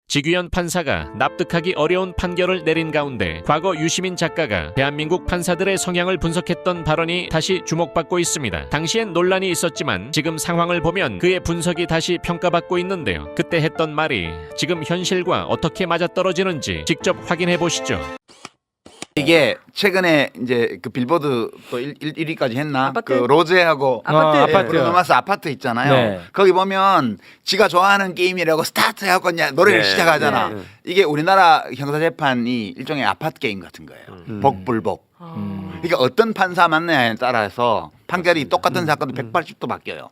지규현 판사가 납득하기 어려운 판결을 내린 가운데 과거 유시민 작가가 대한민국 판사들의 성향을 분석했던 발언이 다시 주목받고 있습니다. 당시엔 논란이 있었지만 지금 상황을 보면 그의 분석이 다시 평가받고 있는데요. 그때 했던 말이 지금 현실과 어떻게 맞아떨어지는지 직접 확인해 보시죠. 이게 최근에 이제 그 빌보드 또 1위까지 했나? 아파트? 그 로제하고 아파트. 브루노마스 아파트 있잖아요. 네. 거기 보면 지가 좋아하는 게임이라고 스타트 해갖고 이제 노래를 네. 시작하잖아. 네. 이게 우리나라 형사재판이 일종의 아파트 게임 같은 거예요. 복불복. 그러니까 어떤 판사 맞느냐에 따라서 판결이 똑같은 사건도 180도 바뀌어요.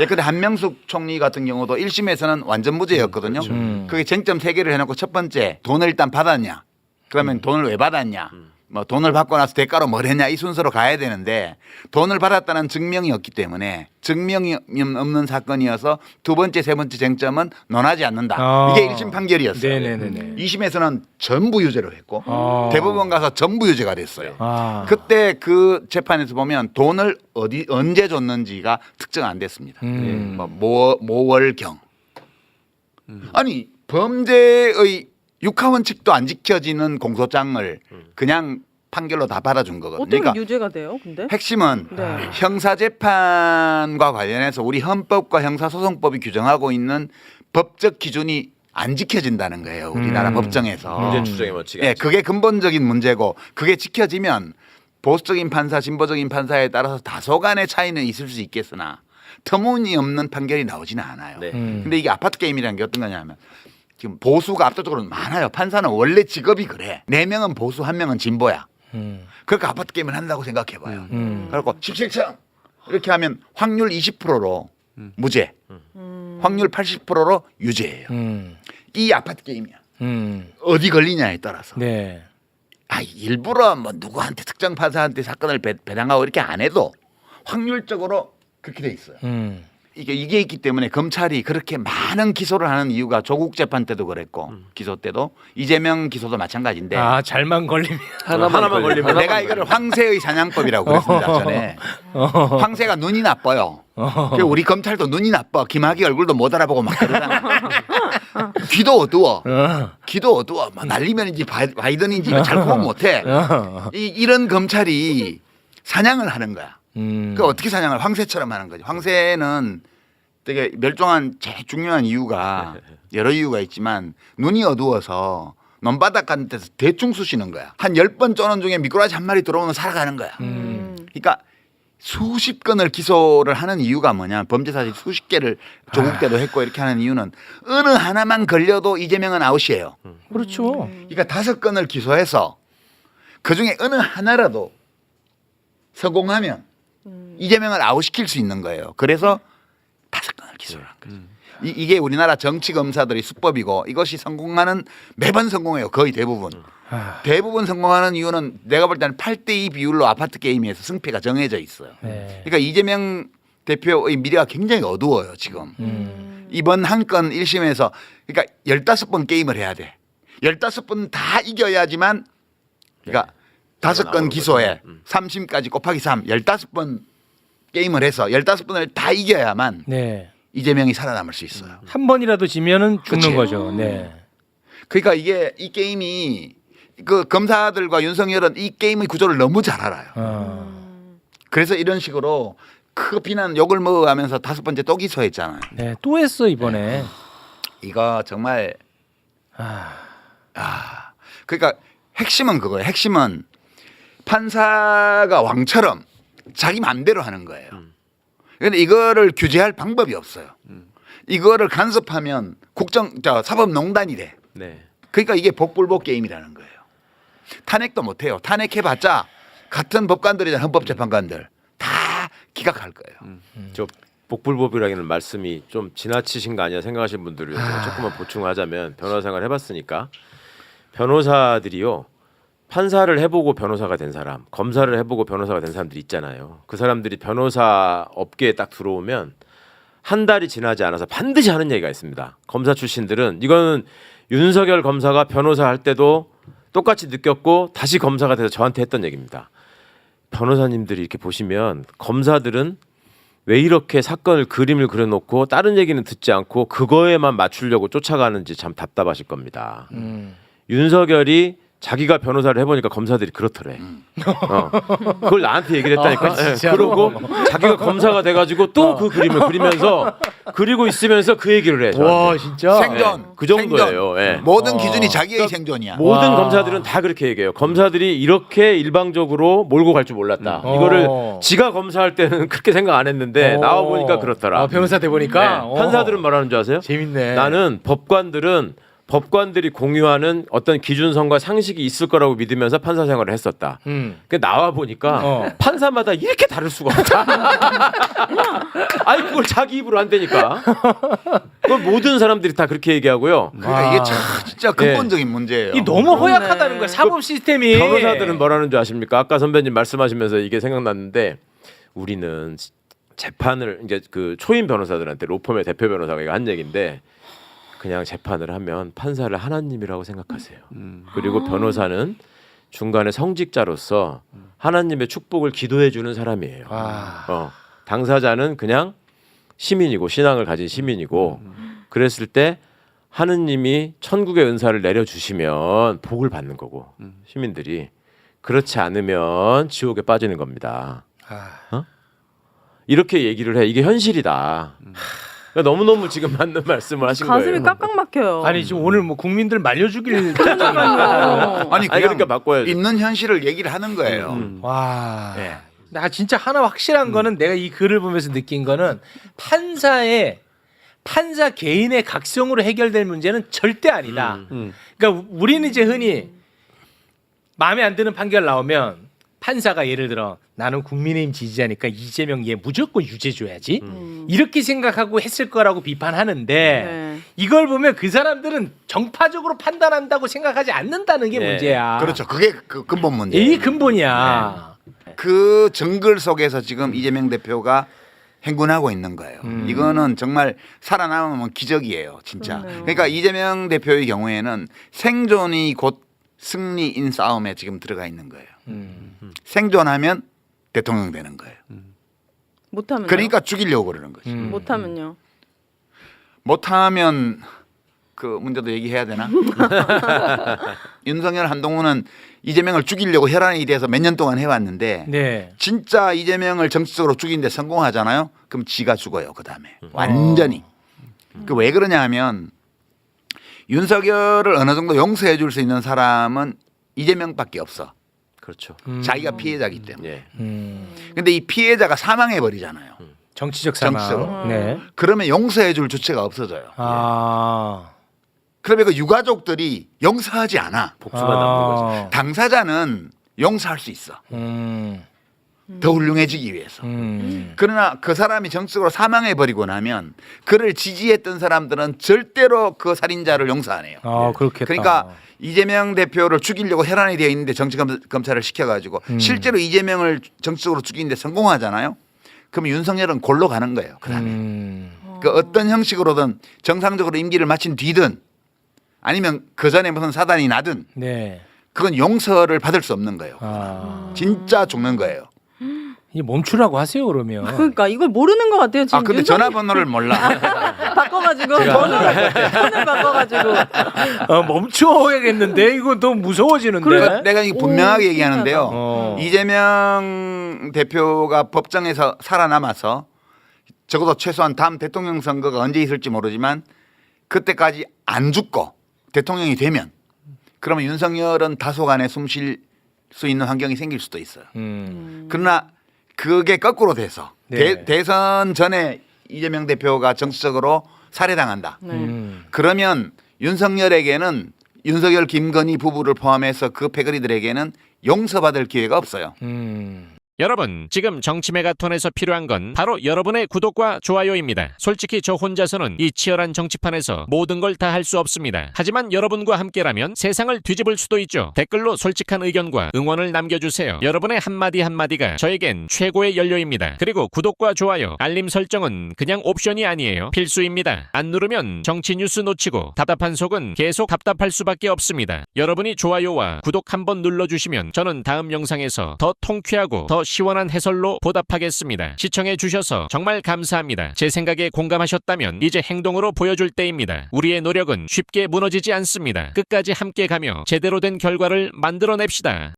예컨대 한명숙 총리 같은 경우도 1심에서는 완전 무죄였거든요. 그게 쟁점 3개를 해놓고 첫 번째 돈을 일단 받았냐. 그러면 돈을 왜 받았냐. 뭐 돈을 받고 나서 대가로 뭘 했냐 이 순서로 가야 되는데 돈을 받았다는 증명이 없기 때문에 증명이 없는 사건이어서 두 번째 세 번째 쟁점은 논하지 않는다. 이게 1심 판결이었어요. 네네네. 2심에서는 전부 유죄로 했고 대법원 가서 전부 유죄가 됐어요. 아. 그때 그 재판에서 보면 돈을 언제 줬는지가 특정 안 됐습니다. 모월경. 아니 범죄의 육하원칙도 안 지켜지는 공소장을 그냥 판결로 다 받아준 거거든요. 어떻게 그러니까 유죄가 돼요? 근데 핵심은 네. 형사재판과 관련해서 우리 헌법과 형사소송법이 규정하고 있는 법적 기준이 안 지켜진다는 거예요. 우리나라 법정에서. 문제 추정의 원칙이 예, 그게 근본적인 문제고 그게 지켜지면 보수적인 판사, 진보적인 판사에 따라서 다소간의 차이는 있을 수 있겠으나 터무니없는 판결이 나오지는 않아요. 네. 근데 이게 아파트 게임이라는 게 어떤 거냐면 지금 보수가 압도적으로 많아요. 판사는 원래 직업이 그래. 4명은 보수, 1명은 진보야. 그러니까 아파트 게임을 한다고 생각해봐요. 그리고 17층 이렇게 하면 확률 20%로 무죄, 확률 80%로 유죄예요. 이 아파트 게임이야. 어디 걸리냐에 따라서. 네. 일부러 뭐 누구한테 특정 판사한테 사건을 배당하고 이렇게 안 해도 확률적으로 그렇게 돼 있어요. 이게 있기 때문에 검찰이 그렇게 많은 기소를 하는 이유가 조국 재판 때도 그랬고 기소 때도 이재명 기소도 마찬가지인데 아 잘만 걸리면 하나만 걸리면 내가 이거를 황새의 사냥법이라고 그랬습니다. 전에 황새가 눈이 나빠요. 그리고 우리 검찰도 눈이 나빠. 김학의 얼굴도 못 알아보고 막 그러잖아. 귀도 어두워. 귀도 어두워. 막 날리면인지 바이든인지 잘 구분 못해. 이런 검찰이 사냥을 하는 거야. 그 어떻게 사냥을 황새처럼 하는 거지. 황새는 되게 멸종한 제일 중요한 이유가 여러 이유가 있지만 눈이 어두워서 논바닥 같은 데서 대충 쑤시는 거야. 한 10번 쪼는 중에 미꾸라지 한 마리 들어오면 살아가는 거야. 그러니까 수십 건을 기소를 하는 이유가 뭐냐. 범죄 사실 수십 개를 조국 때도 했고 이렇게 하는 이유는 어느 하나만 걸려도 이재명은 아웃이에요. 그렇죠. 그러니까 5건을 기소해서 그중에 어느 하나라도 성공하면 이재명을 아웃시킬 수 있는 거예요. 그래서 5건을 기소를 한 거죠. 이게 우리나라 정치 검사들의 수법이고 이것이 성공하는 매번 성공해요. 거의 대부분. 대부분 성공하는 이유는 내가 볼 때는 8대2 비율로 아파트 게임에서 승패가 정해져 있어요. 네. 그러니까 이재명 대표의 미래가 굉장히 어두워요. 지금. 이번 한 건 1심에서 그러니까 15번 게임을 해야 돼. 15번 다 이겨야지만 그러니까 5건 기소에 3심까지 곱하기 3 15번 게임을 해서 15번을 다 이겨야만 네. 이재명이 살아남을 수 있어요. 한 번이라도 지면은 죽는 그치. 거죠. 네. 그러니까 이 게임이 그 검사들과 윤석열은 이 게임의 구조를 너무 잘 알아요. 그래서 이런 식으로 크 비난 욕을 먹어가면서 5번째 또 기소했잖아요. 네. 또 했어 이번에. 이거 정말 그러니까 핵심은 그거예요. 핵심은 판사가 왕처럼 자기 마음대로 하는 거예요. 그런데 이거를 규제할 방법이 없어요. 이거를 간섭하면 사법농단이 돼. 네. 그러니까 이게 복불복 게임이라는 거예요. 탄핵도 못해요. 탄핵해봤자 같은 법관들이잖아요. 헌법재판관들 다 기각할 거예요. 저 복불복이라는 말씀이 좀 지나치신 거 아니야 생각하시는 분들을 위해서 조금만 보충하자면 변호사 생활 해봤으니까 변호사들이요 판사를 해보고 변호사가 된 사람, 검사를 해보고 변호사가 된 사람들이 있잖아요. 그 사람들이 변호사 업계에 딱 들어오면 한 달이 지나지 않아서 반드시 하는 얘기가 있습니다. 검사 출신들은 이거는 윤석열 검사가 변호사 할 때도 똑같이 느꼈고 다시 검사가 돼서 저한테 했던 얘기입니다. 변호사님들이 이렇게 보시면 검사들은 왜 이렇게 사건을 그림을 그려놓고 다른 얘기는 듣지 않고 그거에만 맞추려고 쫓아가는지 참 답답하실 겁니다. 윤석열이 자기가 변호사를 해보니까 검사들이 그렇더래. 그걸 나한테 얘기를 했다니까. 그러고 자기가 검사가 돼가지고 또 그 그림을 그리면서 그리고 있으면서 그 얘기를 해. 저한테. 와 진짜. 생존. 그 정도예요. 예. 모든 기준이 자기의 생존이야. 모든 와. 검사들은 다 그렇게 얘기해요. 검사들이 이렇게 일방적으로 몰고 갈 줄 몰랐다. 이거를 지가 검사할 때는 그렇게 생각 안 했는데 나와 보니까 그렇더라. 변호사 돼 보니까. 네. 판사들은 뭐라는 줄 아세요? 재밌네. 나는 법관들이 공유하는 어떤 기준선과 상식이 있을 거라고 믿으면서 판사 생활을 했었다. 그 나와 보니까 판사마다 이렇게 다를 수가 없다. 아니 그걸 자기 입으로 안 되니까. 그걸 모든 사람들이 다 그렇게 얘기하고요. 그러니까 이게 참 진짜 근본적인 문제예요. 이 너무 허약하다는 거야 사법 시스템이. 변호사들은 뭐라는 줄 아십니까? 아까 선배님 말씀하시면서 이게 생각났는데 우리는 재판을 이제 그 초임 변호사들한테 로펌의 대표 변호사가 이거 한 얘기인데 그냥 재판을 하면 판사를 하나님이라고 생각하세요. 그리고 변호사는 중간에 성직자로서 하나님의 축복을 기도해 주는 사람이에요. 당사자는 그냥 시민이고 신앙을 가진 시민이고 그랬을 때 하느님이 천국의 은사를 내려주시면 복을 받는 거고 시민들이 그렇지 않으면 지옥에 빠지는 겁니다. 이렇게 얘기를 해. 이게 현실이다. 너무너무 지금 맞는 말씀을 하신 가슴이 거예요. 깍깍 막혀요. 아니 지금 오늘 뭐 국민들 말려주길. 아니 그냥 그러니까 바꿔야죠. 있는 현실을 얘기를 하는 거예요. 와. 예. 나 진짜 하나 확실한 거는 내가 이 글을 보면서 느낀 거는 판사 개인의 각성으로 해결될 문제는 절대 아니다. 그러니까 우리는 이제 흔히 마음에 안 드는 판결 나오면 판사가 예를 들어 나는 국민의힘 지지자니까 이재명 얘 무조건 유죄 줘야지 이렇게 생각하고 했을 거라고 비판하는데 네. 이걸 보면 그 사람들은 정파적으로 판단한다고 생각하지 않는다는 게 네. 문제야. 그렇죠. 그게 그 근본 문제예요. 이게 근본이야. 그 정글 속에서 지금 이재명 대표가 행군하고 있는 거예요. 이거는 정말 살아남으면 기적이에요, 진짜. 그렇네요. 그러니까 이재명 대표의 경우에는 생존이 곧 승리인 싸움에 지금 들어가 있는 거예요. 생존하면 대통령 되는 거예요. 못하면요? 그러니까 죽이려고 그러는 거지. 못하면요? 못하면 그 문제도 얘기해야 되나? 윤석열 한동훈은 이재명을 죽이려고 혈안이 돼서 몇 년 동안 해왔는데 네. 진짜 이재명을 정치적으로 죽이는데 성공하잖아요. 그럼 지가 죽어요. 그 다음에 완전히. 그 왜 그러냐 하면 윤석열을 어느 정도 용서해 줄 수 있는 사람은 이재명밖에 없어. 그렇죠. 자기가 피해자이기 때문에. 예. 근데 이 피해자가 사망해 버리잖아요. 정치적 사망. 정치적으로. 네. 그러면 용서해 줄 주체가 없어져요. 아. 그러면 그 유가족들이 용서하지 않아. 복수만 남는 거죠. 당사자는 용서할 수 있어. 더 훌륭해지기 위해서. 그러나 그 사람이 정치적으로 사망해 버리고 나면 그를 지지했던 사람들은 절대로 그 살인자를 용서 안 해요. 아, 그렇겠다. 그러니까 이재명 대표를 죽이려고 혈안이 되어 있는데 정치 검사를 시켜가지고 실제로 이재명을 정치적으로 죽이는데 성공하잖아요. 그럼 윤석열은 골로 가는 거예요. 그다음에 그 어떤 형식으로든 정상적으로 임기를 마친 뒤든 아니면 그 전에 무슨 사단이 나든 네. 그건 용서를 받을 수 없는 거예요. 아. 진짜 죽는 거예요. 이 멈추라고 하세요 그러면. 그러니까 이걸 모르는 것 같아요. 지금 아 근데 전화번호를 몰라. 바꿔가지고 번호를 바꿔가지고 멈춰야겠는데 이거 너무 무서워지는데. 그러니까 내가 이거 분명하게 오, 얘기하는데요. 어. 이재명 대표가 법정에서 살아남아서 적어도 최소한 다음 대통령 선거가 언제 있을지 모르지만 그때까지 안 죽고 대통령이 되면 그러면 윤석열은 다소간에 숨 쉴 수 있는 환경이 생길 수도 있어요. 그러나 그게 거꾸로 돼서 네. 대선 전에 이재명 대표가 정치적으로 살해당한다. 네. 그러면 윤석열에게는 윤석열 김건희 부부를 포함해서 그 패거리들에게는 용서받을 기회가 없어요. 여러분, 지금 정치 메가톤에서 필요한 건 바로 여러분의 구독과 좋아요입니다. 솔직히 저 혼자서는 이 치열한 정치판에서 모든 걸 다 할 수 없습니다. 하지만 여러분과 함께라면 세상을 뒤집을 수도 있죠. 댓글로 솔직한 의견과 응원을 남겨주세요. 여러분의 한마디 한마디가 저에겐 최고의 연료입니다. 그리고 구독과 좋아요, 알림 설정은 그냥 옵션이 아니에요. 필수입니다. 안 누르면 정치 뉴스 놓치고 답답한 속은 계속 답답할 수밖에 없습니다. 여러분이 좋아요와 구독 한번 눌러주시면 저는 다음 영상에서 더 통쾌하고 더 시원한 해설로 보답하겠습니다. 시청해 주셔서 정말 감사합니다. 제 생각에 공감하셨다면 이제 행동으로 보여줄 때입니다. 우리의 노력은 쉽게 무너지지 않습니다. 끝까지 함께 가며 제대로 된 결과를 만들어냅시다.